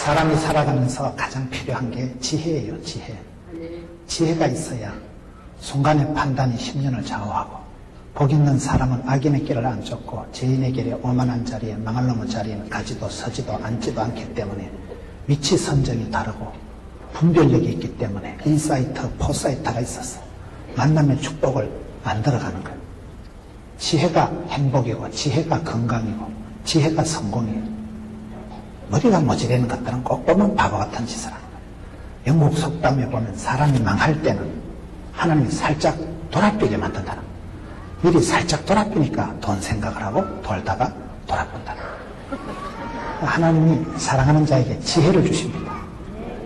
사람이 살아가면서 가장 필요한 게 지혜예요, 지혜. 지혜가 있어야 순간의 판단이 10년을 좌우하고, 복 있는 사람은 악인의 길을 안 쫓고 죄인의 길에 오만한 자리에 망할 놈의 자리에는 가지도 서지도 앉지도 않기 때문에 위치 선정이 다르고 분별력이 있기 때문에 인사이트, 포사이트가 있어서 만남의 축복을 만들어가는 거예요. 지혜가 행복이고 지혜가 건강이고 지혜가 성공이에요. 머리가 모질라는 것들은 꼭 보면 바보 같은 짓을 하는 거예요. 영국 속담에 보면 사람이 망할 때는 하나님이 살짝 돌아삐게 만든다는 거예요. 미리 살짝 돌아삐니까 돈 생각을 하고 돌다가 돌아본다는 거예요. 하나님이 사랑하는 자에게 지혜를 주십니다.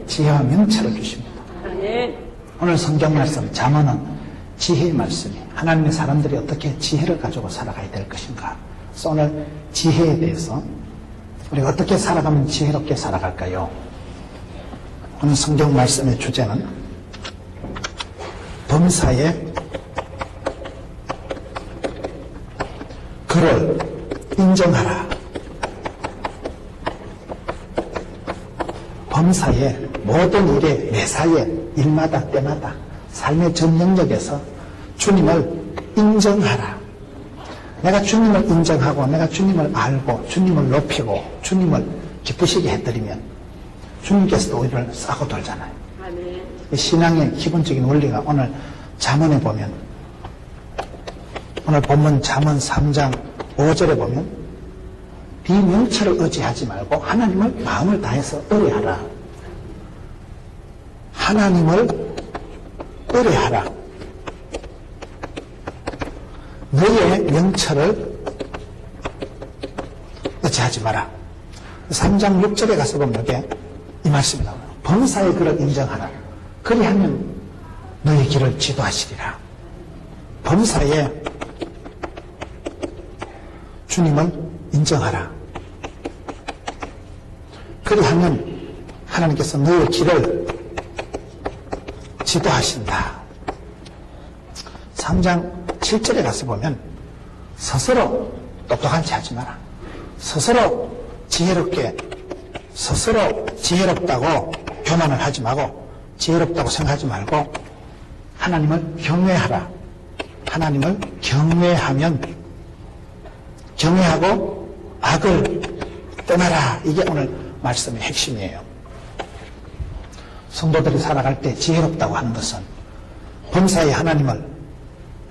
지혜와 명철을 주십니다. 오늘 성경 말씀 잠언은 지혜의 말씀이 하나님의 사람들이 어떻게 지혜를 가지고 살아가야 될 것인가. 그래서 오늘 지혜에 대해서 우리가 어떻게 살아가면 지혜롭게 살아갈까요? 오늘 성경 말씀의 주제는 범사에 그를 인정하라. 범사에 모든 일에 매사에 일마다 때마다 삶의 전 영역에서 주님을 인정하라. 내가 주님을 인정하고 내가 주님을 알고 주님을 높이고 주님을 기쁘시게 해드리면 주님께서도 우리를 싸고 돌잖아요. 신앙의 기본적인 원리가 오늘 잠언에 보면, 오늘 본문 잠언 3장 5절에 보면 네 명철을 의지하지 말고 하나님을 마음을 다해서 의뢰하라. 하나님을 의뢰하라. 너의 명철을 의지하지 마라. 3장 6절에 가서 보면 이게 이 말씀이 나와요. 범사의 그를 인정하라. 그리하면 너의 길을 지도하시리라. 범사에 주님을 인정하라. 그리하면 하나님께서 너의 길을 지도하신다. 3장 7절에 가서 보면 스스로 똑똑한 체 하지 마라. 스스로 지혜롭다고 교만을 하지 말고 지혜롭다고 생각하지 말고 하나님을 경외하라. 하나님을 경외하고 악을 떠나라. 이게 오늘 말씀의 핵심이에요. 성도들이 살아갈 때 지혜롭다고 하는 것은 범사에 하나님을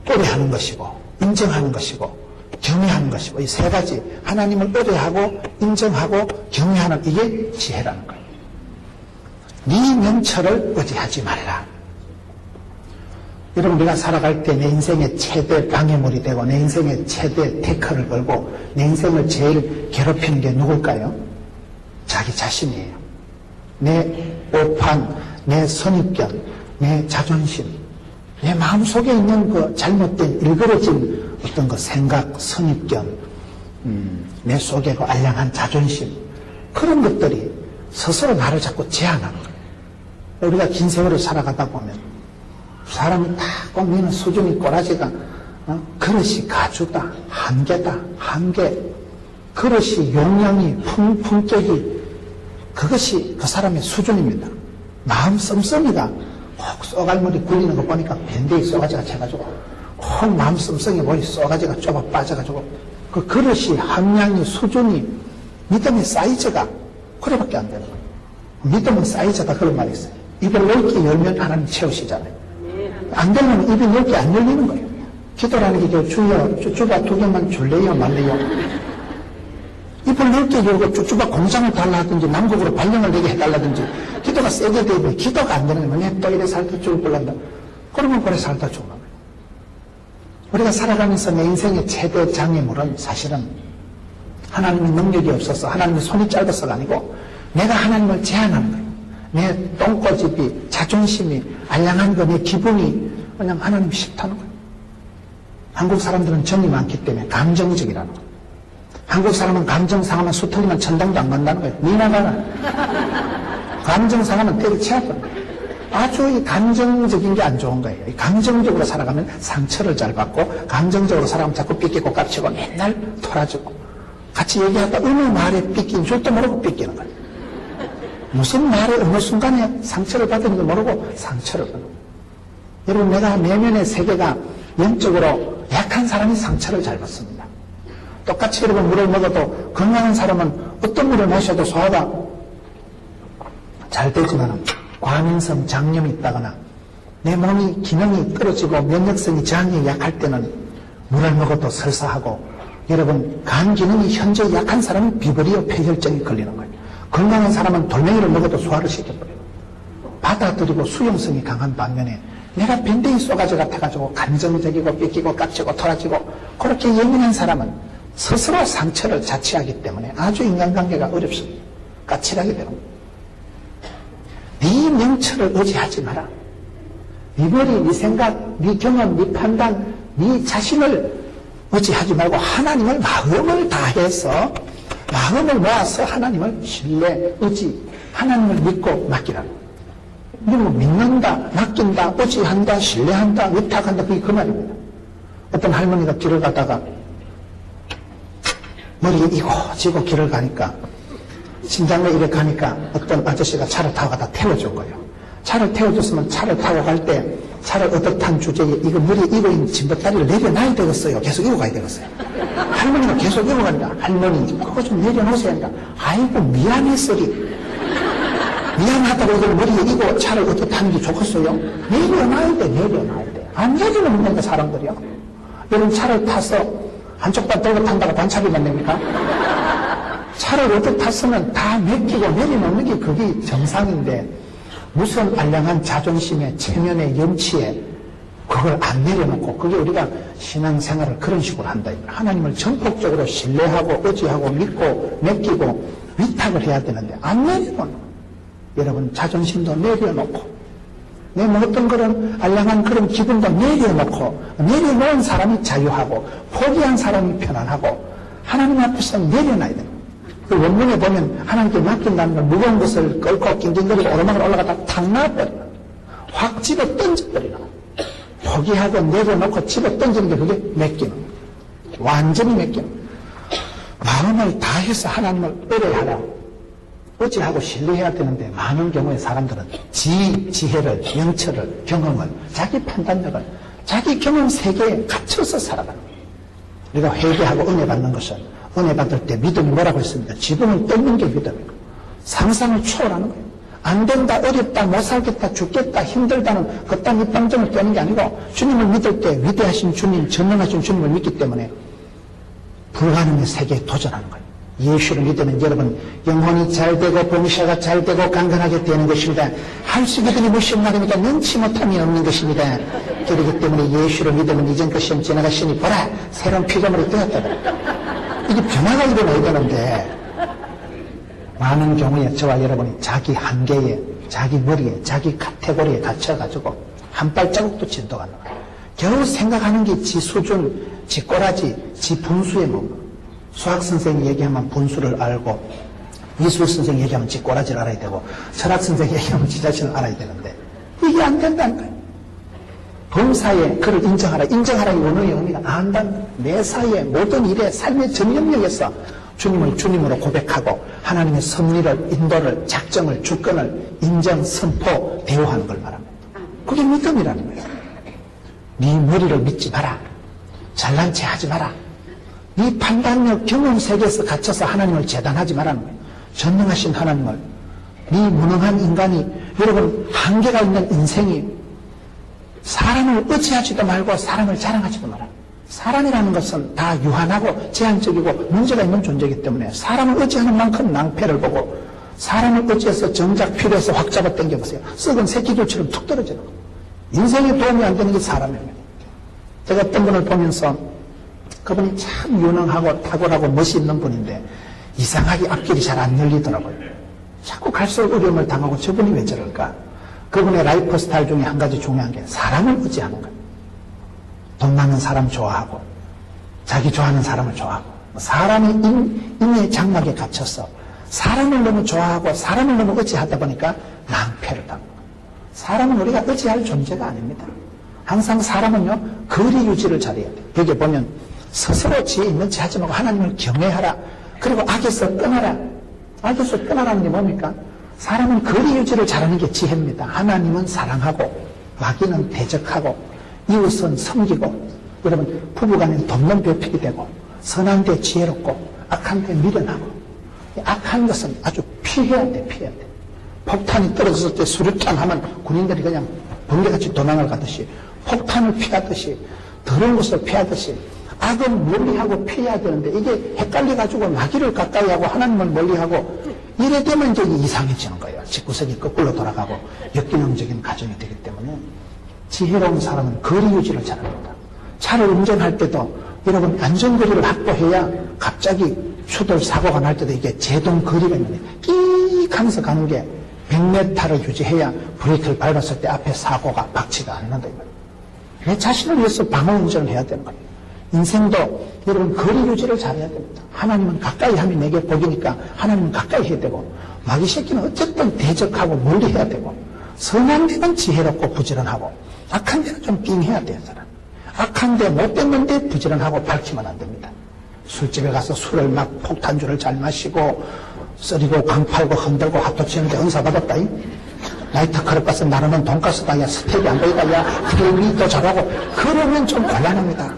의뢰하는 것이고 인정하는 것이고 경외하는 것이고 이 세 가지 하나님을 의뢰하고 인정하고 경외하는 이게 지혜라는 거예요. 네 명철을 의지하지 말라. 여러분, 우리가 살아갈 때 내 인생의 최대 방해물이 되고 내 인생의 최대 태클을 걸고 내 인생을 제일 괴롭히는 게 누굴까요? 자기 자신이에요. 내 오판, 내 선입견, 내 자존심, 내 마음속에 있는 그 잘못된 일그러진 어떤 그 생각, 선입견, 내 속에 그 알량한 자존심, 그런 것들이 스스로 나를 자꾸 제한하는 거예요. 우리가 긴 세월을 살아가다 보면 사람이 다 꼽는 수준이 꼬라지가 그릇이 가주다, 한계다, 한계. 그릇이 용량이 품격이 그것이 그 사람의 수준입니다. 마음 씀씀이가 혹 쏘갈물이 굴리는 거 보니까 밴드에 쏘가지가 채가지고 혹 마음 씀씀이 머리 쏘가지가 좁아 빠져가지고 그 그릇이 함량이 수준이 믿음의 사이즈가 그래밖에 안 되는 거예요. 믿음은 사이즈다 그런 말이 있어요. 입을 넓게 열면 하나님 채우시잖아요. 안 되면 입이 넓게 안 열리는 거예요. 기도라는 게 주여 쭈쭈바 2개만 줄래요 말래요. 입을 넓게 열고 쭈쭈바 공장을 달라 하든지 남국으로 발령을 내게 해달라든지 기도가 세게 되면 기도가 안 되는 거예요. 또 이래 살다 죽을 뻔한다. 그러면 그래 살다 죽는 거예요. 우리가 살아가면서 내 인생의 최대 장애물은 사실은 하나님의 능력이 없어서 하나님의 손이 짧아서가 아니고 내가 하나님을 제한하는 거예요. 내 똥꼬집이, 자존심이, 알량한 거, 내 기분이 그냥 하나님이 싫다는 거예요. 한국 사람들은 정이 많기 때문에 감정적이라는 거예요. 한국 사람은 감정 상하면 수틀리면 천당도 안 간다는 거예요. 니나 가라. 감정 상하면 때려치울 거예요. 아주 이 감정적인 게 안 좋은 거예요. 이 감정적으로 살아가면 상처를 잘 받고 감정적으로 살아가면 자꾸 삐끼고 깝치고 맨날 돌아주고 같이 얘기하다 어느 말에 삐낀 줄도 모르고 삐끼는 거예요. 무슨 말을 어느 순간에 상처를 받은지 모르고 상처를 받는 거예요. 여러분, 내가 내면의 세계가 영적으로 약한 사람이 상처를 잘 받습니다. 똑같이 여러분 물을 먹어도 건강한 사람은 어떤 물을 마셔도 소화가 잘 되지만 과민성 장염이 있다거나 내 몸이 기능이 떨어지고 면역성이 저항이 약할 때는 물을 먹어도 설사하고, 여러분 간 기능이 현재 약한 사람은 비브리오 폐혈증이 걸리는 거예요. 건강한 사람은 돌멩이를 먹어도 소화를 시켜버려요. 받아들이고 수용성이 강한 반면에 내가 밴댕이 쏘가지 같아가지고 감정적이고 뺏기고 깝치고 토라지고 그렇게 예민한 사람은 스스로 상처를 자취하기 때문에 아주 인간관계가 어렵습니다. 까칠하게 되는 거예요. 네 명철을 의지하지 마라. 네 머리, 네 생각, 네 경험, 네 판단, 네 자신을 의지하지 말고 하나님을 마음을 다해서 마음을 모아서 하나님을 신뢰, 의지, 하나님을 믿고 맡기라고. 뭐 믿는다, 맡긴다, 의지한다, 신뢰한다, 위탁한다, 그게 그 말입니다. 어떤 할머니가 길을 가다가 머리에 이고 지고 길을 가니까 심장에 이래 가니까 어떤 아저씨가 차를 타고 가다 태워준 거예요. 차를 태워줬으면 차를 타고 갈 때 차를 어떻한 주제에 이거 머리에 이고 있는 짐벌다리를 내려놔야 되겠어요. 계속 이고 가야 되겠어요. 할머니가 계속 이고 가니까 할머니 그거 좀 내려놓으세요 하니까 아이고 미안했으리. 미안하다고 이걸 머리에 이고 차를 어떻다는 게 좋겠어요? 내려놔야 돼, 내려놔야 돼. 안 내려놓는다니까 사람들이요. 여러분 차를 타서 한쪽 발 들고 탄다고 반차비만 냅니까? 차를 어떻게 탔으면 다 맡기고 내려놓는 게 그게 정상인데 무슨 알량한 자존심에 체면에 염치에 그걸 안 내려놓고 그게 우리가 신앙생활을 그런 식으로 한다. 하나님을 전폭적으로 신뢰하고 의지하고 믿고 맡기고 위탁을 해야 되는데 안 내려놓는 거예요. 여러분 자존심도 내려놓고 내 어떤 그런 알량한 그런 기분도 내려놓고 내려놓은 사람이 자유하고 포기한 사람이 편안하고 하나님 앞에서 내려놔야 됩니다. 그 원문에 보면 하나님께 맡긴다는 건 무거운 것을 끌고 낑낑거리고 오르막을 올라가다 탁 놔버리는 확 집어 던져버리는 포기하고 내려놓고 집어 던지는 게 그게 맡기는 완전히 맡기는 마음을 다해서 하나님을 의뢰하라고 의지하고 신뢰해야 되는데 많은 경우에 사람들은 지혜를, 명철을, 경험을, 자기 판단력을 자기 경험 세계에 갇혀서 살아가는 거예요. 우리가 회개하고 은혜 받는 것은 은혜 받을 때 믿음이 뭐라고 했습니까? 지붕을 뜯는 게 믿음이고 상상을 초월하는 거예요. 안 된다, 어렵다, 못 살겠다, 죽겠다, 힘들다는 그딴 입방정을 떼는 게 아니고 주님을 믿을 때 위대하신 주님, 전능하신 주님을 믿기 때문에 불가능의 세계에 도전하는 거예요. 예수를 믿으면 여러분 영혼이 잘되고 범사가 잘되고 강건하게 되는 것입니다. 할 수 있거든요. 무슨 말입니까? 능치 못함이 없는 것입니다. 그렇기 때문에 예수를 믿으면 이전 그 시험 지나가시니 보라 새로운 피조물이 되었다. 이게 변화가 일어나야 되는데 많은 경우에 저와 여러분이 자기 한계에 자기 머리에 자기 카테고리에 갇혀가지고 한 발자국도 진도가 안 나와요. 겨우 생각하는 게 지 수준, 지 꼬라지, 지 분수에 머물러. 수학선생이 얘기하면 분수를 알고 미술선생이 얘기하면 지 꼬라지를 알아야 되고 철학선생이 얘기하면 지 자신을 알아야 되는데 이게 안 된다는 거예요. 범사에 그를 인정하라. 인정하라의 원어의 의미가 안다는 거예요. 매사에 모든 일에 삶의 전 영역에서 주님을 주님으로 고백하고 하나님의 섭리를 인도를 작정을 주권을 인정 선포 대우하는 걸 말합니다. 그게 믿음이라는 거예요. 네 머리를 믿지 마라. 잘난 체 하지 마라. 네 판단력 경험 세계에서 갇혀서 하나님을 재단하지 말라는 거예요. 전능하신 하나님을 네 무능한 인간이 여러분 한계가 있는 인생이 사람을 의지하지도 말고 사람을 자랑하지도 마라. 사람이라는 것은 다 유한하고 제한적이고 문제가 있는 존재이기 때문에 사람을 의지하는 만큼 낭패를 보고 사람을 의지해서 정작 필요해서 확 잡아 당겨보세요. 썩은 새끼들처럼 툭 떨어지는 거예요. 인생에 도움이 안 되는 게 사람입니다. 제가 어떤 분을 보면서 그분이 참 유능하고 탁월하고 멋이 있는 분인데 이상하게 앞길이 잘 안 열리더라고요. 자꾸 갈수록 어려움을 당하고 저분이 왜 저럴까? 그분의 라이프 스타일 중에 한 가지 중요한 게 사람을 의지하는 거예요. 돈 많은 사람 좋아하고 자기 좋아하는 사람을 좋아하고 사람이 인의 장막에 갇혀서 사람을 너무 좋아하고 사람을 너무 의지하다 보니까 낭패를 당하는 거예요. 사람은 우리가 의지할 존재가 아닙니다. 항상 사람은요 거리 유지를 잘해야 돼요. 여기 보면 스스로 지혜 있는 체 하지 말고 하나님을 경외하라. 그리고 악에서 떠나라. 악에서 떠나라는 게 뭡니까? 사람은 거리 유지를 잘하는 게 지혜입니다. 하나님은 사랑하고 마귀는 대적하고 이웃은 섬기고 여러분 부부간에는 돕는 배필이 되고 선한 데 지혜롭고 악한 데 미련하고 악한 것은 아주 피해야 돼. 폭탄이 떨어졌을 때 수류탄 하면 군인들이 그냥 번개같이 도망을 가듯이 폭탄을 피하듯이 더러운 것을 피하듯이 악은 멀리하고 피해야 되는데 이게 헷갈려가지고 마귀를 가까이 하고 하나님을 멀리하고 이래 되면 이제 이상해지는 거예요. 집구석이 거꾸로 돌아가고 역기능적인 가정이 되기 때문에 지혜로운 사람은 거리 유지를 잘합니다. 차를 운전할 때도 여러분 안전거리를 확보해야 갑자기 추돌 사고가 날 때도 이게 제동 거리가 있는데 끼익 하면서 가는 게 100m를 유지해야 브레이크를 밟았을 때 앞에 사고가 박치가 않는다. 내 자신을 위해서 방어 운전을 해야 되는 거예요. 인생도 여러분 거리 유지를 잘해야 됩니다. 하나님은 가까이 하면 내게 복이니까 하나님은 가까이 해야 되고 마귀 새끼는 어쨌든 대적하고 멀리 해야 되고 선한 데는 지혜롭고 부지런하고 악한 데는 좀 삥해야 돼요. 사람. 악한 데 못됐는데 부지런하고 밝히면 안 됩니다. 술집에 가서 술을 막 폭탄주를 잘 마시고 썰이고 강팔고 흔들고 핫도 치는데 은사 받았다. 나이트 클럽 가서 나르는 돈가스다. 야 스텝이 안 보이다. 야 그림이 잘하고 그러면 좀 곤란합니다.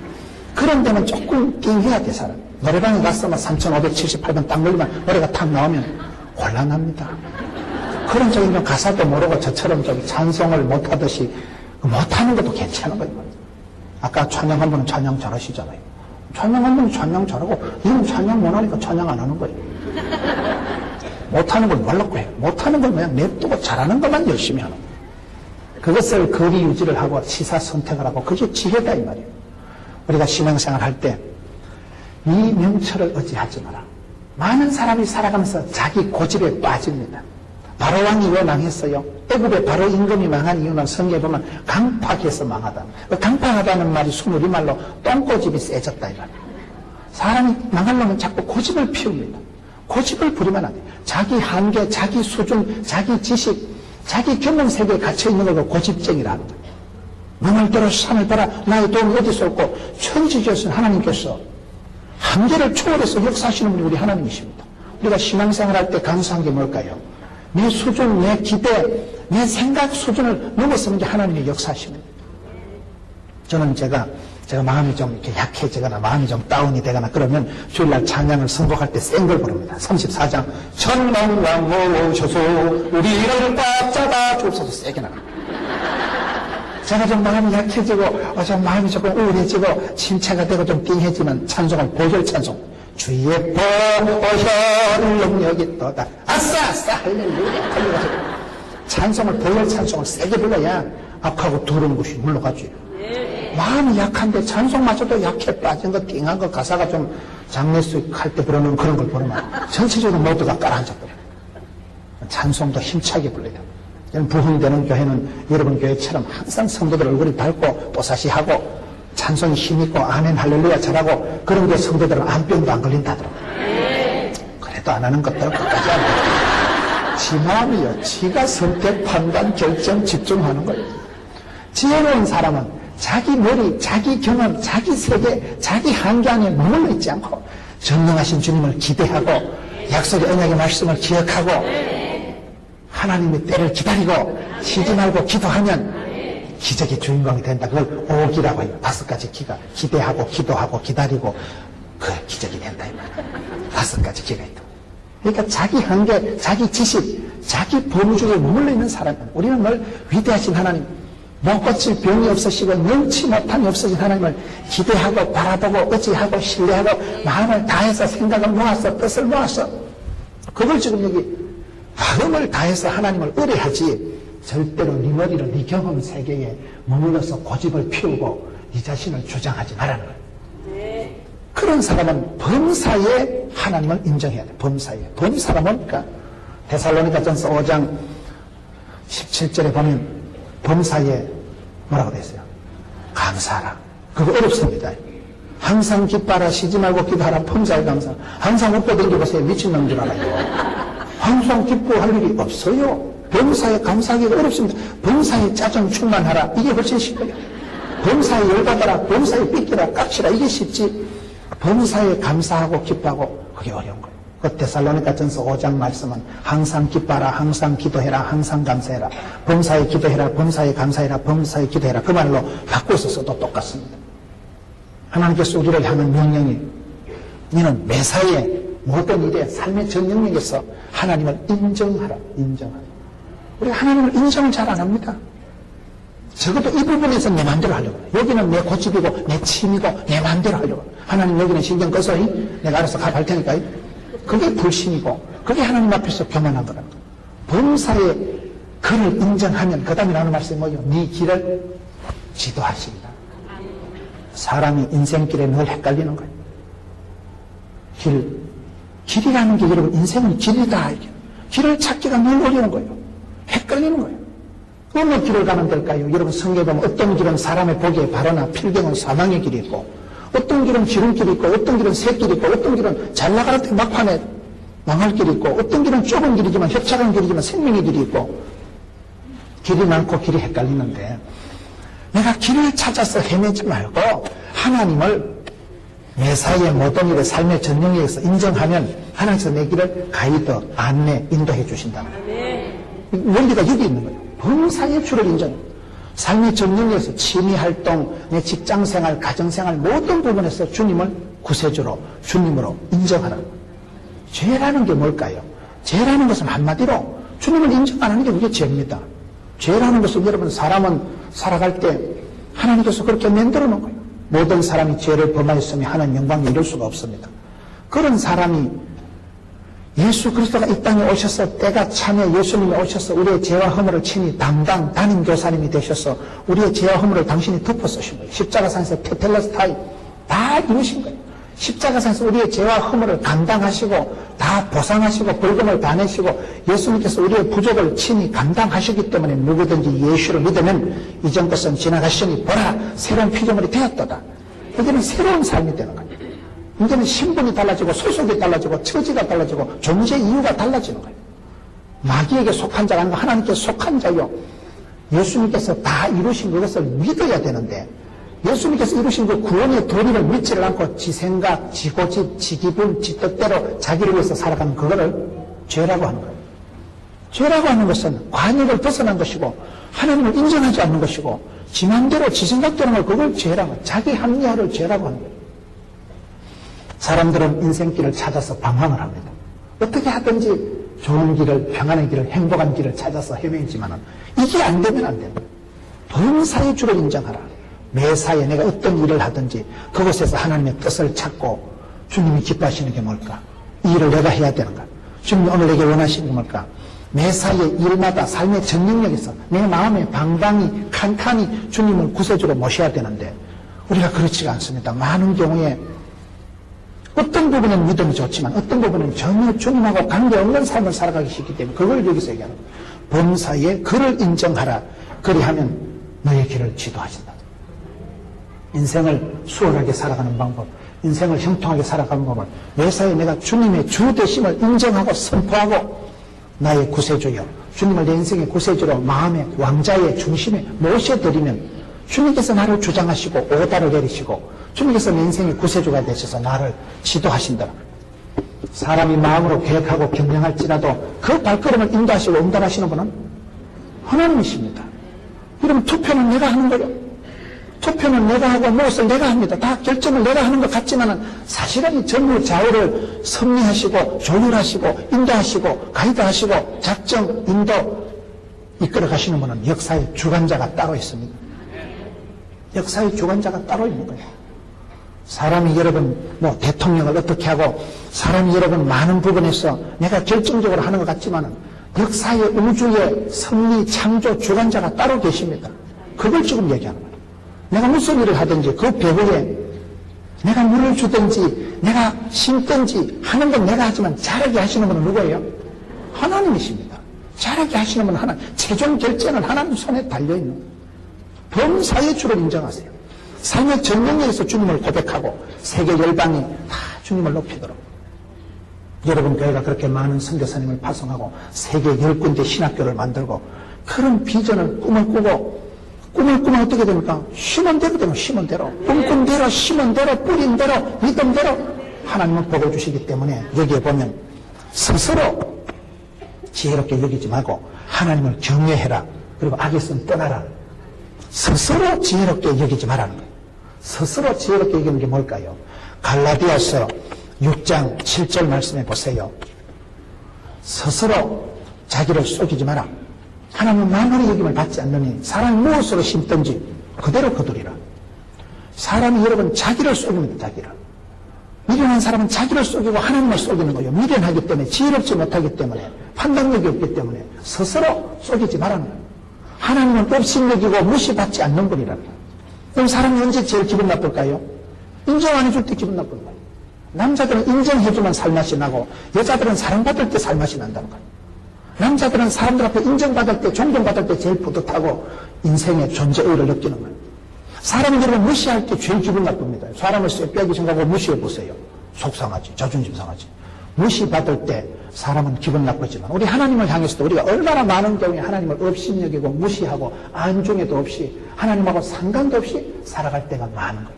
그런 데는 조금 띵해야 돼. 사람. 노래방에 가서 3,578번 딱 걸리면 노래가 탁 나오면 곤란합니다. 그런 적인 좀 가사도 모르고 저처럼 좀 찬송을 못하듯이 못하는 것도 괜찮은 거예요. 아까 찬양 한 분은 찬양 잘하시잖아요. 찬양 한 분은 찬양 잘하고 이건 찬양 못하니까 찬양 안 하는 거예요. 못하는 걸 말라고 해요. 못하는 걸 그냥 냅두고 잘하는 것만 열심히 하는 거예요. 그것을 거리 유지를 하고 시사 선택을 하고 그게 지혜다 이 말이에요. 우리가 신앙생활 할 때 이 명철을 의지하지 마라. 많은 사람이 살아가면서 자기 고집에 빠집니다. 바로 왕이 왜 망했어요? 애굽의 바로 임금이 망한 이유는 성경에 보면 강팍해서 망하다. 강팍하다는 말이 순우리말로 똥고집이 세졌다 이 말이에요. 사람이 망하려면 자꾸 고집을 피웁니다. 고집을 부리면 안 돼요. 자기 한계, 자기 수준, 자기 지식, 자기 경험 세계에 갇혀있는 걸 고집쟁이라 하는 거예요. 눈을 들어 산을 봐라. 나의 도움이 어디서 없고 천지주신 하나님께서 한계를 초월해서 역사하시는 분이 우리 하나님이십니다. 우리가 신앙생활 할 때 감사한 게 뭘까요? 내 수준, 내 기대, 내 생각 수준을 넘어서는 게 하나님의 역사십니다. 저는 제가 마음이 좀 이렇게 약해지거나 마음이 좀 다운이 되거나 그러면 주일날 찬양을 선곡할 때 센 걸 부릅니다. 34장 천만왕 모셔서 우리를 꽉 잡아 주옵소서 세게 나갑니다. 제가 좀 마음이 약해지고 좀 마음이 조금 우울해지고 침체가 되고 좀 띵해지면 찬송을 보혈 찬송 주의 보혈 능력이 떠다 아싸 아싸 할렐루야 달려가지고 찬송을 보혈 찬송을 세게 불러야 악하고 더러운 것이 물러가죠. 마음이 약한데 찬송마저도 약해 빠진 거 띵한 거 가사가 좀 장례식 할 때 부르는 그런 걸 부르면 전체적으로 모두가 깔아앉아버려요. 찬송도 힘차게 불러야 돼요. 부흥되는 교회는 여러분 교회처럼 항상 성도들 얼굴이 밝고 뽀사시하고 찬송이 힘있고 아멘 할렐루야 잘하고 그런 게 성도들은 암병도 안 걸린다더라고요. 그래도 안 하는 것들은 끝까지 안 해요. 지 마음이요. 지가 선택, 판단, 결정, 집중하는 거예요. 지혜로운 사람은 자기 머리, 자기 경험, 자기 세계, 자기 한계 안에 머물러 있지 않고 전능하신 주님을 기대하고 약속의 언약의 말씀을 기억하고 하나님의 때를 기다리고 쉬지 말고 기도하면 기적의 주인공이 된다. 그걸 오기라고 해요. 5가지 기가 기대하고 기도하고 기다리고 그 기적이 된다. 5가지 기가 있다. 그러니까 자기 한계, 자기 지식, 자기 범주에 머물러 있는 사람은 우리는 늘 위대하신 하나님, 못 고칠 병이 없으시고 능치 못함이 없으신 하나님을 기대하고 바라보고 의지하고 신뢰하고 마음을 다해서 생각을 모아서 뜻을 모아서 그걸 지금 여기 마음을 다해서 하나님을 의뢰하지 절대로 네 머리를 네 경험 세계에 머물러서 고집을 피우고 네 자신을 주장하지 말라는 거예요. 그런 사람은 범사에 하나님을 인정해야 돼. 범사에. 범사가 뭡니까? 데살로니가전서 5장 17절에 보면 범사에 뭐라고 되어 있어요? 감사하라. 그거 어렵습니다. 항상 기뻐하라. 쉬지 말고 기도하라. 범사에 감사하라. 항상 웃고 댕겨보세요. 미친놈인 줄 알아요. 항상 기뻐할 일이 없어요. 범사에 감사하기가 어렵습니다. 범사에 짜증 충만하라. 이게 훨씬 쉽고요. 범사에 열받아라. 범사에 삐끼라. 깝치라. 이게 쉽지. 범사에 감사하고 기뻐하고 그게 어려운 거예요. 그 데살로니가 전서 5장 말씀은 항상 기뻐하라, 항상 기도해라, 항상 감사해라, 범사에 기도해라, 범사에 감사해라, 범사에 기도해라. 그 말로 바꿔서 써도 똑같습니다. 하나님께서 우리를 향한 명령이 너는 매사에 모든 일에 삶의 전 영역에서 하나님을 인정하라. 우리가 하나님을 인정을 잘 안 합니다. 적어도 이 부분에서 내 마음대로 하려고 해요. 여기는 내 고집이고 내 취미고 내 마음대로 하려고 해요. 하나님 여기는 신경 꺼서 내가 알아서 할 테니까. 그게 불신이고 그게 하나님 앞에서 교만한 거라는 거예요. 범사에 그를 인정하면 그 다음에 나오는 말씀이 뭐예요? 네 길을 지도하신다. 사람이 인생길에 늘 헷갈리는 거예요. 길이라는 게 여러분 인생은 길이다. 길을 찾기가 늘 어려운 거예요. 헷갈리는 거예요. 어느 길을 가면 될까요? 여러분 성경에 보면 어떤 길은 사람의 보기에 바르나 필경은 사망의 길이 있고, 어떤 길은 지름길이 있고, 어떤 길은 새길이 있고, 어떤 길은 잘 나갈 때 막판에 망할 길이 있고, 어떤 길은 좁은 길이지만 협착한 길이지만 생명의 길이 있고, 길이 많고 길이 헷갈리는데 내가 길을 찾아서 헤매지 말고 하나님을 매사에 모든 일의 삶의 전영역에서 인정하면 하나님께서 내 길을 가이드, 안내, 인도해 주신다. 원리가 여기 있는 거예요. 범사의 주를 인정해요. 삶의 전영역에서 취미활동, 내 직장생활, 가정생활 모든 부분에서 주님을 구세주로, 주님으로 인정하라. 죄라는 게 뭘까요? 죄라는 것은 한마디로 주님을 인정 안 하는 게 그게 죄입니다. 죄라는 것은 여러분 사람은 살아갈 때 하나님께서 그렇게 만들어 놓은 거예요. 모든 사람이 죄를 범하였으면 하나님 영광을 이룰 수가 없습니다. 그런 사람이 예수 그리스도가 이 땅에 오셔서 때가 차며 예수님이 오셔서 우리의 죄와 허물을 친히 담당 담임 교사님이 되셔서 우리의 죄와 허물을 당신이 덮어 쓰신 거예요. 십자가상에서 테텔레스타이 다 이루신 거예요. 십자가상에서 우리의 죄와 허물을 감당하시고 다 보상하시고 벌금을 다 내시고 예수님께서 우리의 부족을 친히 감당하시기 때문에 누구든지 예수를 믿으면 이전 것은 지나가시니 보라 새로운 피조물이 되었도다. 이제는 새로운 삶이 되는 거예요. 이제는 신분이 달라지고 소속이 달라지고 처지가 달라지고 존재 이유가 달라지는 거예요. 마귀에게 속한 자가 아니고 하나님께 속한 자요. 예수님께서 다 이루신 그것을 믿어야 되는데 예수님께서 이루신 그 구원의 도리를 믿지를 않고 지 생각, 지 고집, 지 기분, 지 뜻대로 자기를 위해서 살아가는 그거를 죄라고 하는 거예요. 죄라고 하는 것은 관역을 벗어난 것이고 하나님을 인정하지 않는 것이고 지 맘대로 지 생각대로 하는 그걸 죄라고 해요. 자기 합리화를 죄라고 하는 거예요. 사람들은 인생길을 찾아서 방황을 합니다. 어떻게 하든지 좋은 길을, 평안의 길을, 행복한 길을 찾아서 헤매지만은 이게 안 되면 안 됩니다. 범사의 주를 인정하라. 매사에 내가 어떤 일을 하든지 그곳에서 하나님의 뜻을 찾고 주님이 기뻐하시는 게 뭘까? 이 일을 내가 해야 되는가? 주님이 오늘 내게 원하시는 게 뭘까? 매사에 일마다 삶의 전 영역에서 내 마음의 방방이 칸칸이 주님을 구세주로 모셔야 되는데 우리가 그렇지가 않습니다. 많은 경우에 어떤 부분은 믿음이 좋지만 어떤 부분은 전혀 주님하고 관계없는 삶을 살아가기 쉽기 때문에 그걸 여기서 얘기하는 거예요. 범사에 그를 인정하라. 그리하면 너의 길을 지도하신다. 인생을 수월하게 살아가는 방법, 인생을 형통하게 살아가는 방법은 매사에 내가 주님의 주 되심을 인정하고 선포하고 나의 구세주여, 주님을 내 인생의 구세주로 마음의 왕자의 중심에 모셔드리면 주님께서 나를 주장하시고 오다를 내리시고 주님께서 내 인생의 구세주가 되셔서 나를 지도하신다. 사람이 마음으로 계획하고 경영할지라도 그 발걸음을 인도하시고 응답하시는 분은 하나님이십니다. 이러면 투표는 내가 하는 거예요. 투표는 내가 하고 무엇을 내가 합니다. 다 결정을 내가 하는 것 같지만은 사실은 전부 좌우를 섭리하시고 조율하시고 인도하시고 가이드하시고 작정, 인도 이끌어 가시는 분은 역사의 주관자가 따로 있습니다. 역사의 주관자가 따로 있는 거예요. 사람이 여러분 대통령을 어떻게 하고 사람이 여러분 많은 부분에서 내가 결정적으로 하는 것 같지만은 역사의 우주의 섭리 창조 주관자가 따로 계십니다. 그걸 지금 얘기하는 거예요. 내가 무슨 일을 하든지 그 배후에 내가 물을 주든지 내가 심든지 하는 건 내가 하지만 잘하게 하시는 분은 누구예요? 하나님이십니다. 잘하게 하시는 분은 하나님. 최종 결정은 하나님 손에 달려있는 거예요. 범사의 주를 인정하세요. 삶의 전영역에서 주님을 고백하고 세계 열방이 다 주님을 높이도록 여러분 교회가 그렇게 많은 선교사님을 파송하고 세계 10군데 신학교를 만들고 그런 비전을 꿈을 꾸고 꿈을 꾸면 어떻게 됩니까? 심은 대로 되면 심은 대로 꿈꾼 대로 심은 대로 뿌린 대로 믿은 대로 하나님은 복을 주시기 때문에 여기에 보면 스스로 지혜롭게 여기지 말고 하나님을 경외해라. 그리고 악에서는 떠나라. 스스로 지혜롭게 여기지 말라는 거예요. 스스로 지혜롭게 여기는 게 뭘까요? 갈라디아서 6장 7절 말씀해 보세요. 스스로 자기를 속이지 마라. 하나님은 만물의 여김을 받지 않느니 사람이 무엇으로 심든지 그대로 거두리라. 사람이 여러분 자기를 속입니다. 자기를. 미련한 사람은 자기를 속이고 하나님을 속이는 거예요. 미련하기 때문에, 지혜롭지 못하기 때문에, 판단력이 없기 때문에 스스로 속이지 말라는 거예요. 하나님은 업신여기고 무시받지 않는 분이라는 거예요. 그럼 사람이 언제 제일 기분 나쁠까요? 인정 안 해줄 때 기분 나쁜 거예요. 남자들은 인정해주면 살맛이 나고 여자들은 사랑받을 때 살맛이 난다는 거예요. 남자들은 사람들 앞에 인정받을 때, 존경받을 때 제일 뿌듯하고 인생의 존재의를 느끼는 거예요. 사람이 여러분 무시할 때 제일 기분 나쁩니다. 사람을 쇠빼기 생각하고 무시해 보세요. 속상하지, 자존심 상하지. 무시받을 때 사람은 기분 나쁘지만 우리 하나님을 향해서도 우리가 얼마나 많은 경우에 하나님을 업신여기고 무시하고 안중에도 없이 하나님하고 상관도 없이 살아갈 때가 많은 거예요.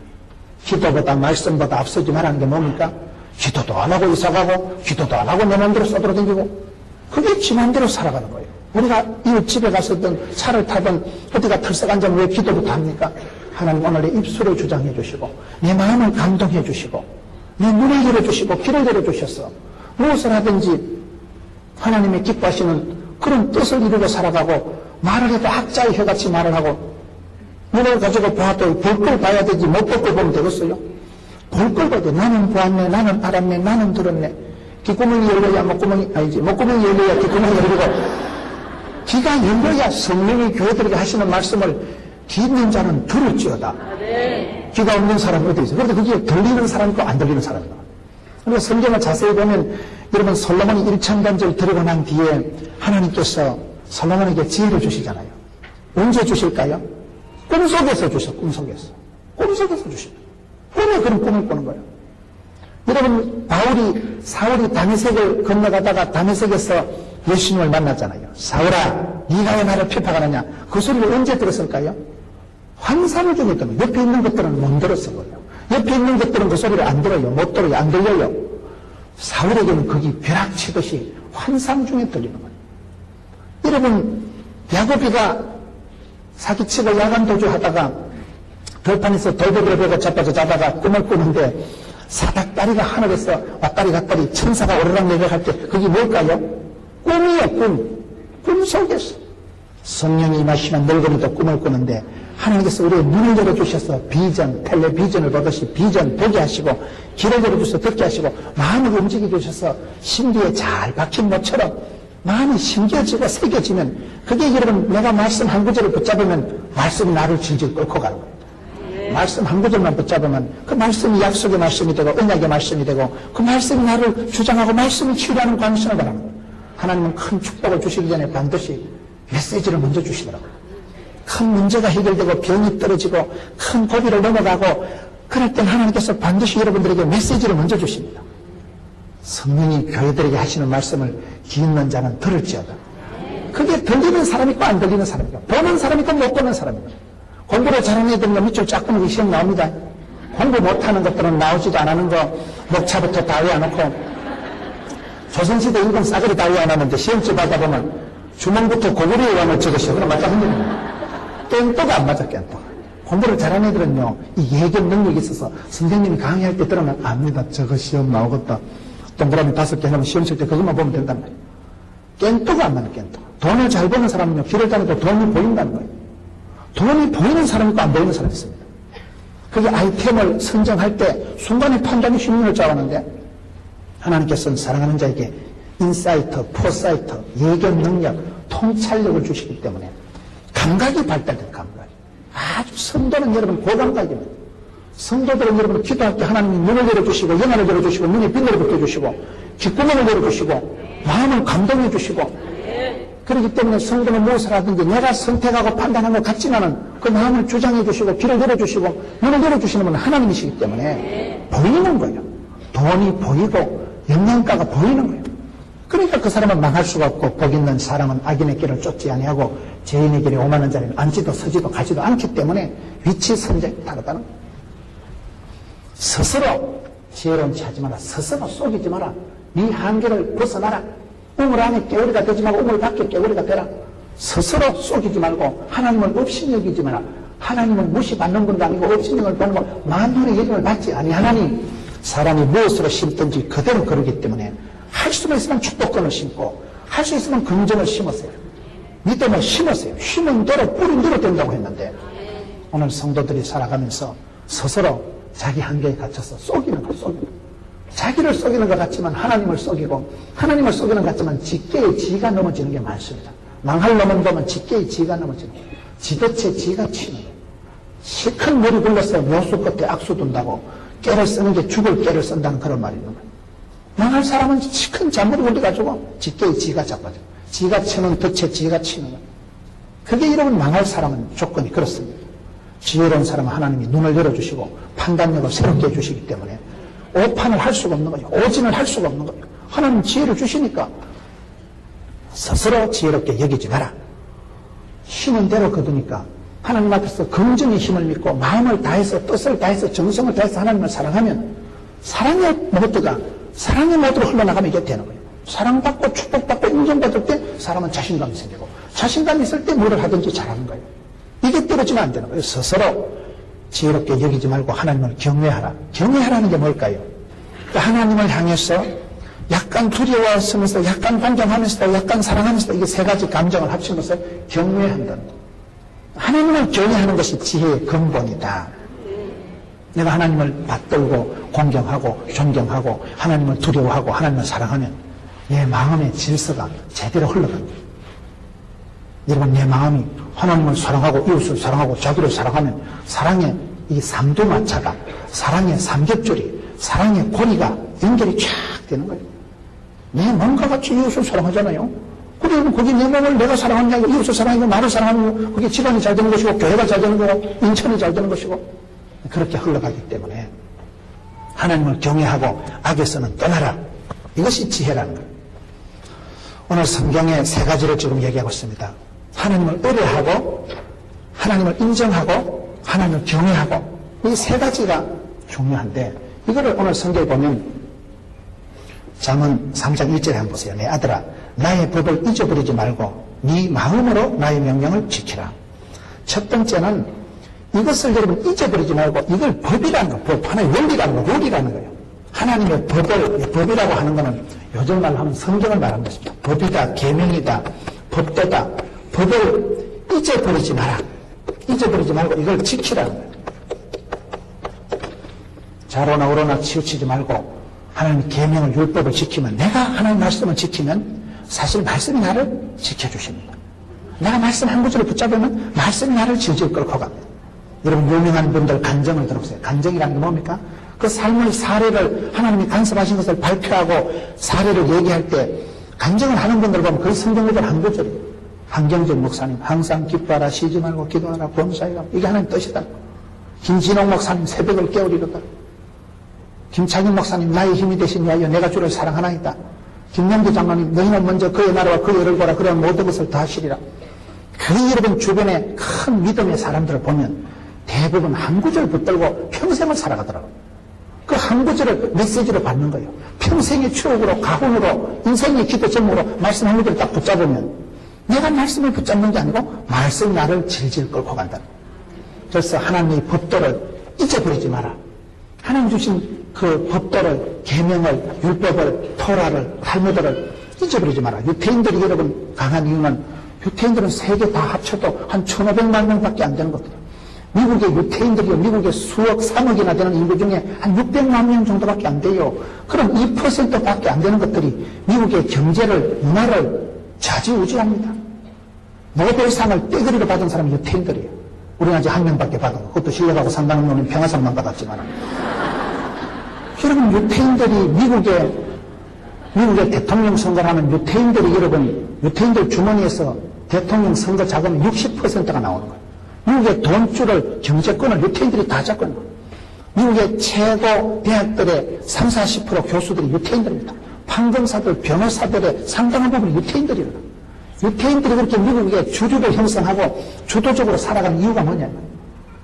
기도보다 말씀보다 앞서지 말라는 게 뭡니까? 기도도 안 하고 이사가고 기도도 안 하고 내 맘대로 써돌아다니고 그게 지 맘대로 살아가는 거예요. 우리가 이웃집에 갔었던 차를 타던 어디가 털썩 앉으면 왜 기도부터 합니까? 하나님 오늘 내 입술을 주장해 주시고 내 마음을 감동해 주시고 내 눈을 열어주시고 귀를 열어주셔서 무엇을 하든지 하나님의 기뻐하시는 그런 뜻을 이루고 살아가고 말을 해도 학자의 혀같이 말을 하고 눈을 가지고 보아도 볼 걸 봐야 되지 못 볼 걸 보면 되겠어요? 볼 걸 봐야 돼. 나는 보았네, 나는 알았네, 나는 들었네. 귓구멍이 열려야 목구멍이 아니지 목구멍이 열려야 귓구멍이 열리고 귀가 열려야 성령이 교회들에게 하시는 말씀을 귀 있는 자는 들을지어다. 귀가 없는 사람은 어디 있어요? 그런데 그게 들리는 사람이 있고 안 들리는 사람이 있고. 그리고 성경을 자세히 보면 여러분 솔로몬이 1천단지를 드리고 난 뒤에 하나님께서 솔로몬에게 지혜를 주시잖아요. 언제 주실까요? 꿈속에서 주셔. 꿈속에서 주십니다. 꿈에 그런 꿈을 꾸는 거예요. 여러분 사울이 다메섹을 건너가다가 다메섹에서 예수님을 만났잖아요. 사울아 네가 왜 나를 핍박하느냐. 그 소리를 언제 들었을까요? 환상 중에 들어요. 옆에 있는 것들은 못 들었을 거예요. 옆에 있는 것들은 그 소리를 안 들어요. 못 들어요. 안 들려요. 사울에게는 그게 벼락치듯이 환상 중에 들리는 거예요. 여러분 야곱이가 사기치고 야간 도주하다가 들판에서 돌베개를 베고 자빠져 꿈을 꾸는데 사닥다리가 하늘에서 왔다리 갔다리 천사가 오르락내리락 때 그게 뭘까요? 꿈이에요. 꿈 속에서 성령이 임하시면 늙은이도 꿈을 꾸는데 하나님께서 우리의 눈을 열어주셔서 비전, 텔레비전을 보듯이 비전 보게 하시고 길을 열어주셔서 듣게 하시고 마음을 움직여 주셔서 신비에 잘 박힌 모처럼 마음이 심겨지고 새겨지면 그게 여러분 내가 말씀 한 구절을 붙잡으면 말씀이 나를 질질 끌고 가는 거예요. 말씀 한 구절만 붙잡으면 그 말씀이 약속의 말씀이 되고 언약의 말씀이 되고 그 말씀이 나를 주장하고 말씀을 치유하는 광신을 바라는 거예요. 하나님은 큰 축복을 주시기 전에 반드시 메시지를 먼저 주시더라고요. 큰 문제가 해결되고 병이 떨어지고 큰 고비를 넘어가고 그럴 땐 하나님께서 반드시 여러분들에게 메시지를 먼저 주십니다. 성령이 교회들에게 하시는 말씀을 귀 있는 자는 들을지어다. 그게 들리는 사람이 있고 안 들리는 사람이 있고 보는 사람이 있고 못 보는 사람이 있고 공부를 잘하는 애들은 밑줄 쫙 보는 게 시험 나옵니다. 공부 못하는 것들은 나오지도 안 하는 거 목차부터 다 외워놓고 조선시대 임금 싸그리 다 외워놨는데 시험지 받아보면 주몽부터 고구려에 외워놓은 적으시오. 그럼 맞아 흔들립니다. 깽또가 안 맞아 깽또. 공부를 잘하는 애들은요 이 예견 능력이 있어서 선생님이 강의할 때 들으면 압니다. 저거 시험 나오겠다. 동그라미 5개 해놓으면 시험 칠 때 그것만 보면 된단 말이에요. 깽또가 안 맞는 깽또. 돈을 잘 버는 사람은요 길을 다니도 돈이 보인다는 거예요. 돈이 보이는 사람이 있고 안 보이는 사람이 있습니다. 그게 아이템을 선정할 때 순간의 판단이 쉽는 줄 알았는데 하나님께서는 사랑하는 자에게 인사이트, 포사이트, 예견 능력, 통찰력을 주시기 때문에 감각이 발달된 감각. 아주 성도는 여러분 고감각입니다. 성도들은 여러분 기도할 때 하나님이 눈을 열어주시고 영안을 열어주시고 눈에 빛을 비춰주시고 귓구멍을 열어주시고 마음을 감동해 주시고 그렇기 때문에 성도는 무엇을 하든지 내가 선택하고 판단한 것 같지만은 그 마음을 주장해 주시고 길을 열어주시고 눈을 열어주시는 분은 하나님이시기 때문에 보이는 거예요. 돈이 보이고 영양가가 보이는 거예요. 그러니까 그 사람은 망할 수가 없고 복 있는 사람은 악인의 길을 쫓지 아니하고 죄인의 길에 오만한 자리는 앉지도 서지도 가지도 않기 때문에 위치 선택이 다르다는 거예요. 스스로 지혜로운 체 하지 마라. 스스로 속이지 마라. 네 한계를 벗어나라. 우물 안에 깨우리가 되지 말고 우물 밖에 깨우리가 되라. 스스로 속이지 말고 하나님을 없이 여기지 마라. 하나님을 무시받는 분도 아니고 업신여을 보는 거 만물의 예정을 받지 아니하나니 사람이 무엇으로 심든지 그대로 그러기 때문에 할 수만 있으면 축복권을 심고 할 수 있으면 긍정을 심으세요. 믿음을 심으세요. 심은 대로 뿌린 대로 된다고 했는데 오늘 성도들이 살아가면서 스스로 자기 한계에 갇혀서 속이는 거. 자기를 속이는 것 같지만 하나님을 속이고 하나님을 속이는 것 같지만 직계의 지가 넘어지는 게 많습니다. 망할 놈은 보면 직계의 지가 넘어지는 거예요. 지도체 지가 치는 거예요. 시큰 머리 굴러서 묘수 끝에 악수 둔다고 깨를 쓰는 게 죽을 깨를 쓴다는 그런 말이 있는 거예요. 망할 사람은 시큰 잔머리 굴려가지고 직계의 지가 잡아져요. 지가 치는 덫에 지가 치는 거예요. 그게 여러분 망할 사람은 조건이 그렇습니다. 지혜로운 사람은 하나님이 눈을 열어주시고 판단력을 새롭게 해주시기 때문에 오판을 할 수가 없는 거예요. 오진을 할 수가 없는 거예요. 하나님 지혜를 주시니까 스스로 지혜롭게 여기지 마라. 힘은 대로 거두니까 하나님 앞에서 긍정의 힘을 믿고 마음을 다해서 뜻을 다해서 정성을 다해서 하나님을 사랑하면 사랑의 모두가 사랑의 모두로 흘러나가면 이게 되는 거예요. 사랑받고 축복받고 인정받을 때 사람은 자신감이 생기고 자신감이 있을 때 뭐를 하든지 잘하는 거예요. 이게 떨어지면 안 되는 거예요. 스스로 지혜롭게 여기지 말고 하나님을 경외하라. 경외하라는 게 뭘까요? 그러니까 하나님을 향해서 약간 두려워하면서 약간 반경하면서도 약간 사랑하면서도 이게 세 가지 감정을 합친 것을 경외한다는 거예요. 하나님을 경외하는 것이 지혜의 근본이다. 내가 하나님을 받들고 공경하고 존경하고 하나님을 두려워하고 하나님을 사랑하면 내 마음의 질서가 제대로 흘러갑니다. 여러분 내 마음이 하나님을 사랑하고 이웃을 사랑하고 자기를 사랑하면 사랑의 이 삼두마차가 사랑의 삼겹줄이 사랑의 고리가 연결이 쫙 되는 거예요. 내 몸과 같이 이웃을 사랑하잖아요. 그러면 거기 내 몸을 내가 사랑하는 게 아니고 이웃을 사랑하고 나를 사랑하는 그게 집안이 잘 되는 것이고 교회가 잘 되는 거고 인천이 잘 되는 것이고 그렇게 흘러가기 때문에 하나님을 경외하고 악에서는 떠나라. 이것이 지혜라는 거예요. 오늘 성경에 세 가지를 지금 얘기하고 있습니다. 하나님을 의뢰하고 하나님을 인정하고 하나님을 경외하고 이 세 가지가 중요한데 이거를 오늘 성경에 보면 잠언 3장 1절에 한번 보세요. 내 아들아 나의 법을 잊어버리지 말고 네 마음으로 나의 명령을 지키라. 첫 번째는 이것을 여러분 잊어버리지 말고 이걸 법이라는 거, 법, 하나의 원리라는 거, 룰이라는 거예요. 하나님의 법이라고 하는 거는 요즘 말로 하면 성경을 말하는 것입니다. 법이다, 계명이다, 법도다. 법을 잊어버리지 마라. 잊어버리지 말고 이걸 지키라는 거예요. 자로나 우로나 치우치지 말고 하나님의 계명을 율법을 지키면 내가 하나님 말씀을 지키면 사실 말씀이 나를 지켜주십니다. 내가 말씀 한 구절을 붙잡으면 말씀이 나를 질질 끌고 갑니다. 여러분 유명한 분들 간증을 들어보세요. 간증이라는 게 뭡니까? 그 삶의 사례를 하나님이 간섭하신 것을 발표하고 사례를 얘기할 때 간증을 하는 분들 보면 거의 성경 구절 한 구절이에요. 한경정 목사님 항상 기뻐하라 쉬지 말고 기도하라 범사이라 이게 하나님 뜻이다. 김진홍 목사님 새벽을 깨우리로다. 김창인 목사님 나의 힘이 되신 위하여 내가 주를 사랑하나이다. 김영기 장로님 너희는 먼저 그의 나라와 그의 열을 보라 그런 모든 것을 다 하시리라. 그 여러분 주변에 큰 믿음의 사람들을 보면 대부분 한 구절 붙들고 평생을 살아가더라고요. 그 한 구절을 메시지로 받는 거예요. 평생의 추억으로 가훈으로 인생의 기도 제목으로 말씀 한 구절을 딱 붙잡으면 내가 말씀을 붙잡는 게 아니고 말씀이 나를 질질 끌고 간다. 그래서 하나님의 법도를 잊어버리지 마라. 하나님 주신 그 법도를 계명을 율법을 토라를 탈무드를 잊어버리지 마라. 유태인들이 여러분 강한 이유는 유태인들은 세계 다 합쳐도 한 1,500만 명밖에 안 되는 것들. 미국의 유태인들이요, 미국의 수억, 3억이나 되는 인구 중에 한 600만 명 정도밖에 안 돼요. 그럼 2%밖에 안 되는 것들이 미국의 경제를, 문화를 좌지우지합니다. 노벨상을 떼거리로 받은 사람이 유태인들이에요. 우리는 아직 한 명밖에 받은 거. 그것도 실력하고 상관없는 평화상만 받았지만. 여러분, 유태인들이 미국의 대통령 선거를 하면 유태인들이 여러분, 유태인들 주머니에서 대통령 선거 자금이 60%가 나오는 거예요. 미국의 돈줄을, 경제권을 유태인들이 다 잡고 있는 거예요. 미국의 최고 대학들의 30, 40% 교수들이 유태인들입니다. 판검사들, 변호사들의 상당한 부분이 유태인들이에요. 유태인들이 그렇게 미국의 주류를 형성하고 주도적으로 살아가는 이유가 뭐냐면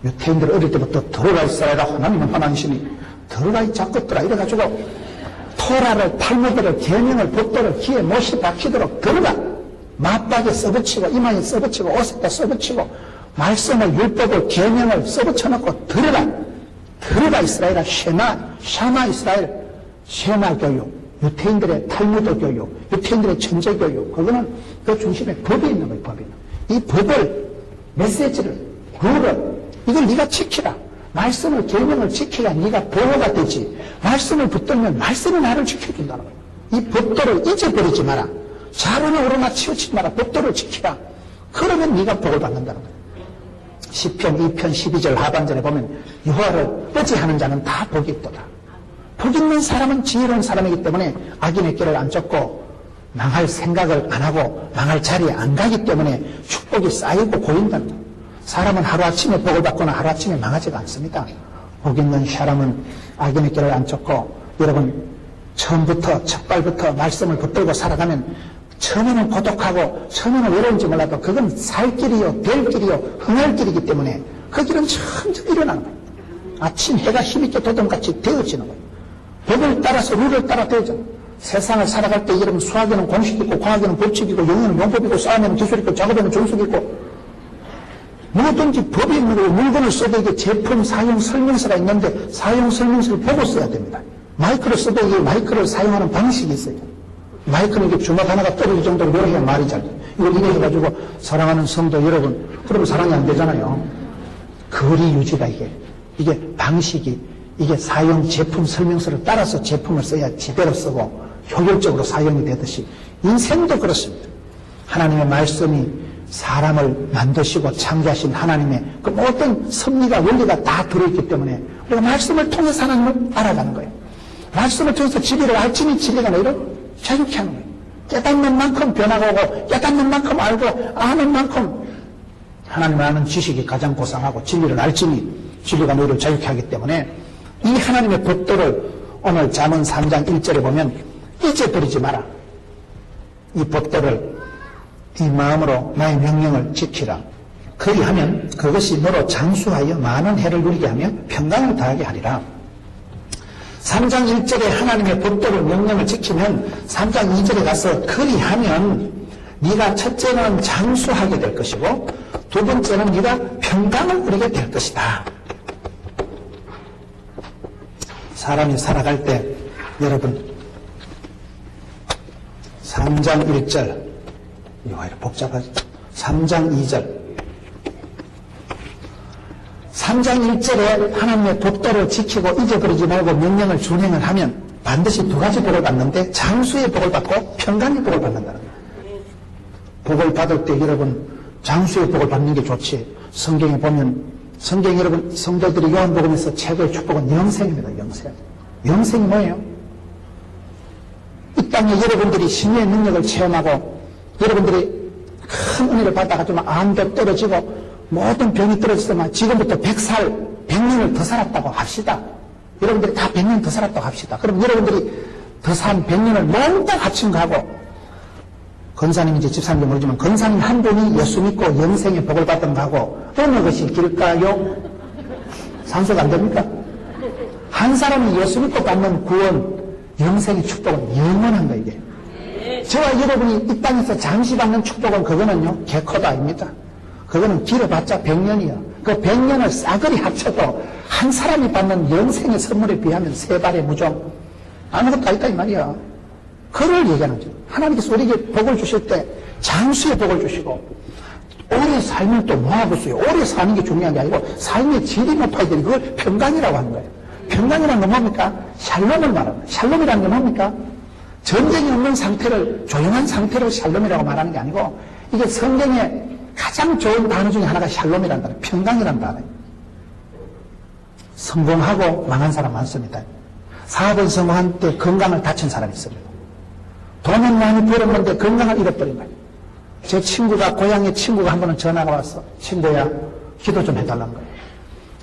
유태인들 어릴 때부터 들어가 있어야 하나님은 하나님이시니 들어가 있자 것들아 이래가지고 토라를, 탈무드를, 계명을, 법도를 귀에 못이 박히도록 들어가. 맞박에 써붙이고, 이마에 써붙이고, 옷에다 써붙이고, 말씀을, 율법을, 계명을 써붙여놓고 들어가. 들어가 이스라엘아. 샤마 이스라엘. 쉐마 교육, 유태인들의 탈무드 교육, 유태인들의 천재 교육, 그거는 그 중심에 법이 있는 거예요. 법이. 이 법을, 메시지를, 룰을, 이걸 네가 지키라. 말씀을, 계명을 지켜야 네가 보호가 되지. 말씀을 붙들면 말씀이 나를 지켜준다는 거예요. 이 법도를 잊어버리지 마라. 좌로나 우로나 치우치지 마라. 법도를 지키라. 그러면 네가 복을 받는다는 거예요. 시편 2편 12절 하반절에 보면 여호와를 의지하는 자는 다 복이 있도다. 복 있는 사람은 지혜로운 사람이기 때문에 악인의 길을 안 쫓고 망할 생각을 안 하고 망할 자리에 안 가기 때문에 축복이 쌓이고 고인다는 거예요. 사람은 하루아침에 복을 받거나 하루아침에 망하지가 않습니다. 복 있는 사람은 악인의 길을 안 쫓고, 여러분 처음부터 첫발부터 말씀을 붙들고 살아가면 처음에는 고독하고 처음에는 외로운지 몰라도 그건 살 길이요, 될 길이요, 흥할 길이기 때문에 그 길은 천천히 일어나는 거예요. 아침 해가 힘있게 도dom같이 되어지는 거예요. 법을 따라서 룰을 따라 되어져. 세상을 살아갈 때 여러분 수학에는 공식 있고 과학에는 법칙 있고 영어는 용법이고 싸움에는 기술 있고 작업에는 정숙 있고 뭐든지 법이 있는 거예요. 물건을 써도 이게 제품 사용 설명서가 있는데 사용 설명서를 보고 써야 됩니다. 마이크를 써도 이게 마이크를 사용하는 방식이 있어요. 마이크는 이게 주먹 하나가 떨어질 정도로 요리해야 말이 잘 돼요. 이걸 이래 해가지고 사랑하는 성도 여러분, 그러면 사랑이 안 되잖아요. 거리 유지가 이게 방식이, 이게 사용 제품 설명서를 따라서 제품을 써야 지대로 쓰고 효율적으로 사용이 되듯이 인생도 그렇습니다. 하나님의 말씀이 사람을 만드시고 창조하신 하나님의 그 모든 섭리가 원리가 다 들어있기 때문에 우리가 말씀을 통해서 하나님을 알아가는 거예요. 말씀을 통해서 진리를 알지니 진리가 너희를 자유케 하는 거예요. 깨닫는 만큼 변화가 오고 깨닫는 만큼 알고 아는 만큼 하나님을 아는 지식이 가장 고상하고 진리를 알지니 진리가 너희를 자유케 하기 때문에 이 하나님의 법도를 오늘 잠언 3장 1절에 보면 잊어버리지 마라. 이 법도를 네 마음으로 나의 명령을 지키라. 그리하면 그것이 너로 장수하여 많은 해를 누리게 하며 평강을 더하게 하리라. 3장 1절에 하나님의 법도를 명령을 지키면 3장 2절에 가서 그리하면 네가 첫째는 장수하게 될 것이고 두 번째는 네가 평강을 누리게 될 것이다. 사람이 살아갈 때 여러분 3장 1절 이거 왜 이렇게 복잡하지? 3장 2절 3장 1절에 하나님의 법도를 지키고 잊어버리지 말고 명령을 준행을 하면 반드시 두 가지 복을 받는데 장수의 복을 받고 평강의 복을 받는다는 거예요. 복을 받을 때 여러분 장수의 복을 받는 게 좋지. 성경에 보면 성경 여러분 성도들이 요한복음에서 최고의 축복은 영생입니다. 영생이 뭐예요? 이 땅에 여러분들이 신의 능력을 체험하고 여러분들이 큰 은혜를 받아가지고 암도 떨어지고 모든 병이 떨어지지만 지금부터 100살, 100년을 더 살았다고 합시다. 여러분들이 다 100년 더 살았다고 합시다. 그럼 여러분들이 더 산 100년을 몽땅 합친 거하고 권사님인지 집사님인지 모르지만 권사님 한 분이 예수 믿고 영생의 복을 받던 거하고 어느 것이 길까요? 상쇄가 안 됩니까? 한 사람이 예수 믿고 받는 구원, 영생의 축복은 영원한 거예요. 이게. 저와 여러분이 이 땅에서 잠시 받는 축복은 그거는요 개코도 아닙니다. 그거는 길어봤자 100년이요. 그 100년을 싸그리 합쳐도 한 사람이 받는 영생의 선물에 비하면 세 발의 무좀 아무것도 아니다 이 말이야. 그걸 얘기하는 거죠. 하나님께서 우리에게 복을 주실 때 장수의 복을 주시고 오래 살면 또 뭐하고 있어요. 오래 사는 게 중요한 게 아니고 삶의 질이 높아야 되는 그걸 평강이라고 하는 거예요. 평강이라는 건 뭡니까? 샬롬을 말하는 거예요. 샬롬이라는 건 뭡니까? 전쟁이 없는 상태를 조용한 상태를 샬롬이라고 말하는 게 아니고 이게 성경에 가장 좋은 단어 중에 하나가 샬롬이라는 단어, 평강이라는 단어예요. 성공하고 망한 사람 많습니다. 사업은 성공한 때 건강을 다친 사람이 있습니다. 돈은 많이 벌었는데 건강을 잃어버린 거예요. 제 친구가 고향에 친구가 한 번은 전화가 왔어. 친구야 기도 좀 해달라는 거예요.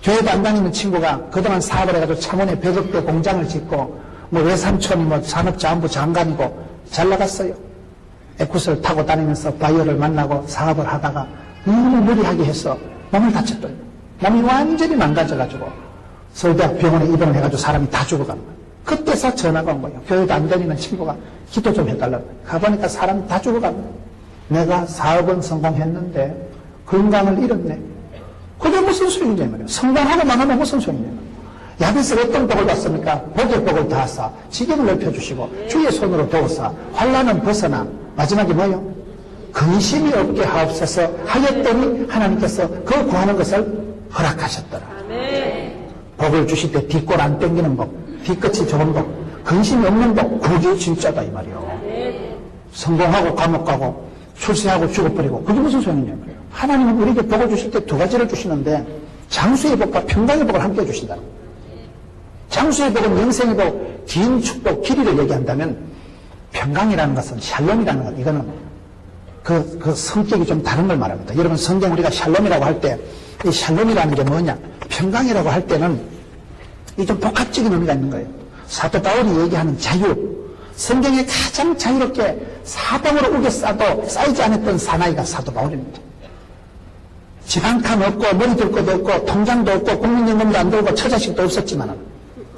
교회도 안 다니는 친구가 그동안 사업을 해가지고 창원에 100억대 공장을 짓고 뭐 외삼촌이 뭐 산업자원부 장관이고 잘 나갔어요. 에쿠스를 타고 다니면서 바이어를 만나고 사업을 하다가 너무 무리하게 해서 몸을 다쳤더니 몸이 완전히 망가져가지고 서울대학 병원에 입원을 해가지고 사람이 다 죽어가는 거예요. 그때서 전화가 온 거예요. 교회도 안 다니는 친구가 기도 좀 해달라고. 가보니까 사람이 다 죽어가네. 내가 사업은 성공했는데 건강을 잃었네. 그게 무슨 소용이냐 말이에요. 성공하고 망하면 무슨 소용이냐 말이에요. 야베스가 어떤 복을 받습니까? 복의 복을 다하사 지경을 넓혀주시고 주의 손으로 도우사 환난은 벗어나 마지막에 뭐예요? 근심이 없게 하옵소서 하였더니 하나님께서 그 구하는 것을 허락하셨더라. 복을 주실 때 뒷골 안 땡기는 복, 뒤끝이 좋은 복, 근심이 없는 복, 그게 진짜다 이 말이에요. 성공하고 감옥 가고 출세하고 죽어버리고 그게 무슨 소용이냐 말이에요. 하나님은 우리에게 복을 주실 때 두 가지를 주시는데 장수의 복과 평강의 복을 함께 주신다는 거예요. 장수의 복은 영생의 복, 긴 축복, 길이를 얘기한다면 평강이라는 것은 샬롬이라는 것, 이거는 그 성격이 좀 다른 걸 말합니다. 여러분 성경 우리가 샬롬이라고 할 때 이 샬롬이라는 게 뭐냐? 평강이라고 할 때는 이 좀 복합적인 의미가 있는 거예요. 사도 바울이 얘기하는 자유, 성경에 가장 자유롭게 사방으로 우겨 싸도 쌓이지 않았던 사나이가 사도 바울입니다. 집 한 칸 없고 머리 둘 것도 없고 통장도 없고 국민연금도 안 들고 처자식도 없었지만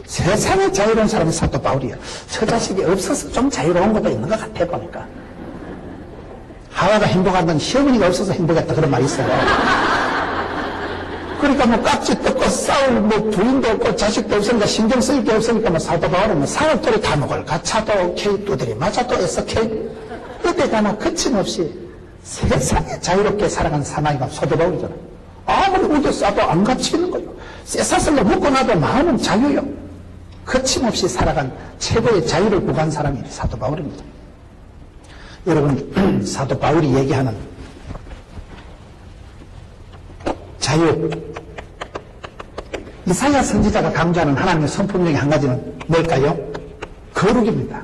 세상에 자유로운 사람이 사도 바울이에요. 처자식이 없어서 좀 자유로운 것도 있는 것 같아 보니까. 하와가 행복한 건 시어머니가 없어서 행복했다 그런 말이 있어요. 그러니까 뭐 깍지 뜯고 싸울 뭐 부인도 없고 자식도 없으니까 신경 쓸 게 없으니까 뭐 사도 바울은 뭐 사업들이 다 먹을 가차도 오케이 두드리 맞아도 SK 그때가나 거침없이 세상에 자유롭게 살아가는 사나이가 사도 바울이잖아요. 아무리 우겨 싸도 안 갇히는 거예요. 쇠사슬로 묶고 나도 마음은 자유요. 거침없이 살아간 최고의 자유를 구한 사람이 사도 바울입니다. 여러분 사도 바울이 얘기하는 자유, 이사야 선지자가 강조하는 하나님의 성품 중에 한 가지는 뭘까요? 거룩입니다.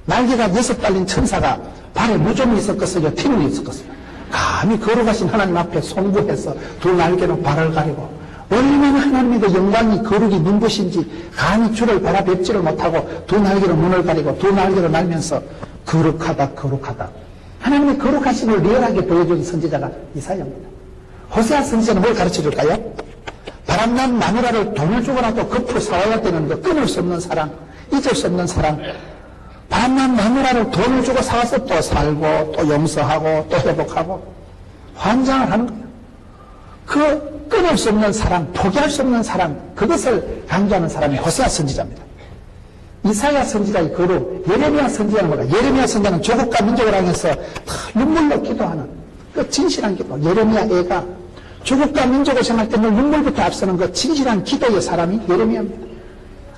날개가 6 달린 천사가 발에 무좀이 있었겠어요? 티눈이 있었겠어요? 감히 거룩하신 하나님 앞에 송구해서 두 날개로 발을 가리고 얼마나 하나님의 그 영광이 거룩이 눈부신지 감히 주를 바라뵙지를 못하고 두 날개로 문을 가리고 두 날개로 날면서 거룩하다 거룩하다 하나님의 거룩하심을 리얼하게 보여준 선지자가 이사야입니다. 호세아 선지자는 뭘 가르쳐줄까요? 바람난 마누라를 돈을 주고라도 겉으로 사와야 되는 거 끊을 수 없는 사랑, 잊을 수 없는 사랑. 바람난 마누라를 돈을 주고 사와서 또 살고 또 용서하고 또 회복하고 환장을 하는 거예요. 그 끊을 수 없는 사랑, 포기할 수 없는 사랑, 그것을 강조하는 사람이 호세아 선지자입니다. 이사야 선지자의 거룩, 예레미야 선지자는 뭐가? 예레미야 선지자는 조국과 민족을 향해서 눈물로 기도하는 그 진실한 기도. 예레미야 애가 조국과 민족을 생각할 때 눈물부터 앞서는 그 진실한 기도의 사람이 예레미야입니다.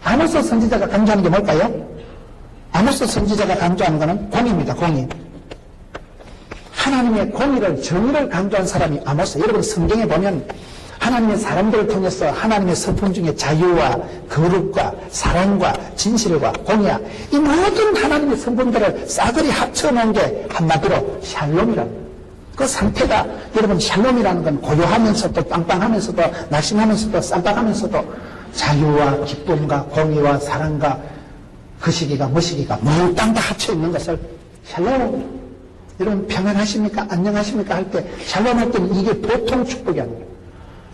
아모스 선지자가 강조하는 게 뭘까요? 아모스 선지자가 강조하는 것은 공의입니다. 공의. 하나님의 공의를, 정의를 강조한 사람이 아모스. 여러분 성경에 보면 하나님의 사람들을 통해서 하나님의 성품 중에 자유와 거룩과 사랑과 진실과 공의와 이 모든 하나님의 성품들을 싸그리 합쳐놓은 게 한마디로 샬롬이랍니다. 그 상태가 여러분 샬롬이라는 건 고요하면서도 빵빵하면서도 날씬하면서도 쌈박하면서도 자유와 기쁨과 공의와 사랑과 거시기가 머시기가 몽땅 다 합쳐 있는 것을 샬롬. 여러분 평안하십니까? 안녕하십니까? 할 때 샬롬 할 때는 이게 보통 축복이 아니에요.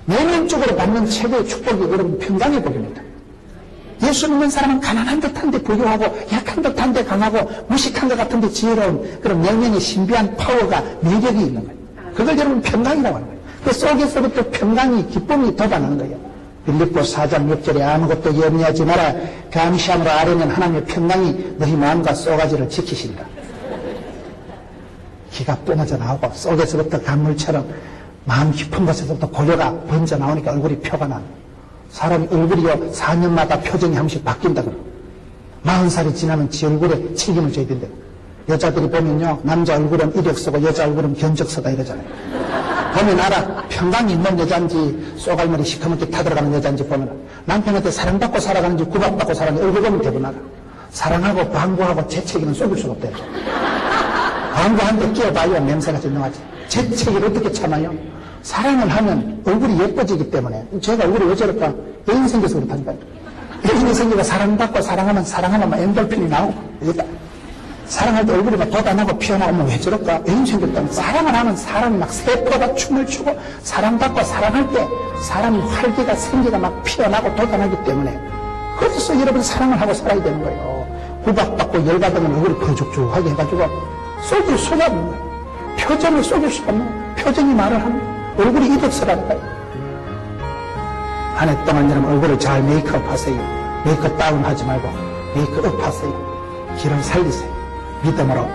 내면적으로 받는 최고의 축복이 여러분 평강의 복입니다. 예수 믿는 사람은 가난한 듯한데 부유하고 약한 듯한데 강하고 무식한 것 같은데 지혜로운 그런 내면의 신비한 파워가 매력이 있는 거예요. 그걸 여러분 평강이라고 하는 거예요. 그 속에서부터 평강이 기쁨이 돋아나는 거예요. 빌립보 4장 6절에 아무것도 염려하지 마라. 감시함으로 아뢰면 하나님의 평강이 너희 마음과 쏘가지를 지키신다. 기가 뿜어져 나오고 속에서부터 강물처럼 마음 깊은 곳에서부터 고려가 번져 나오니까 얼굴이 표가 나는 거예요. 사람이 얼굴이요 4년마다 표정이 한 번씩 바뀐다 그래요. 40살이 지나면 지 얼굴에 책임을 져야 된대요. 여자들이 보면요 남자 얼굴은 이력서고 여자 얼굴은 견적서다 이러잖아요. 보면 알아. 평강이 있는 여자인지 쏘갈머리 시커멓게 타들어가는 여자인지 보면 남편한테 사랑받고 살아가는지 구박받고 살아가는지 얼굴 보면 대부분 알아. 사랑하고 방구하고 재채기는 속일 수가 없대요. 방구 한 대 끼워봐야 냄새가 진동하지. 재채기를 어떻게 참아요? 사랑을 하면 얼굴이 예뻐지기 때문에 제가 얼굴이 왜 저럴까? 애인 생겨서 그렇다니까요. 애인이 생기고 사랑하면 막 엔돌핀이 나오고 그러니까 사랑할 때 얼굴이 막 돋아나고 피어나고 왜 저럴까? 애인 생겼다면 사랑을 하면 사람이 막 세포가 춤을 추고 사랑받고 사랑할 때 사람이 활기가 생기가 막 피어나고 돋아나기 때문에 그래서 여러분 사랑을 하고 살아야 되는 거예요. 구박받고 열받으면 얼굴이 거죽죽하게 해가지고 속을 쏟아부는 거예요. 표정을 속일 수가 없는 거예요. 표정이 말을 하는 거예요. 얼굴이 이득스라니까요. 한 해 동안 여러분 얼굴을 잘 메이크업 하세요. 메이크업 다운 하지 말고 메이크업 하세요. 길을 살리세요. 믿음으로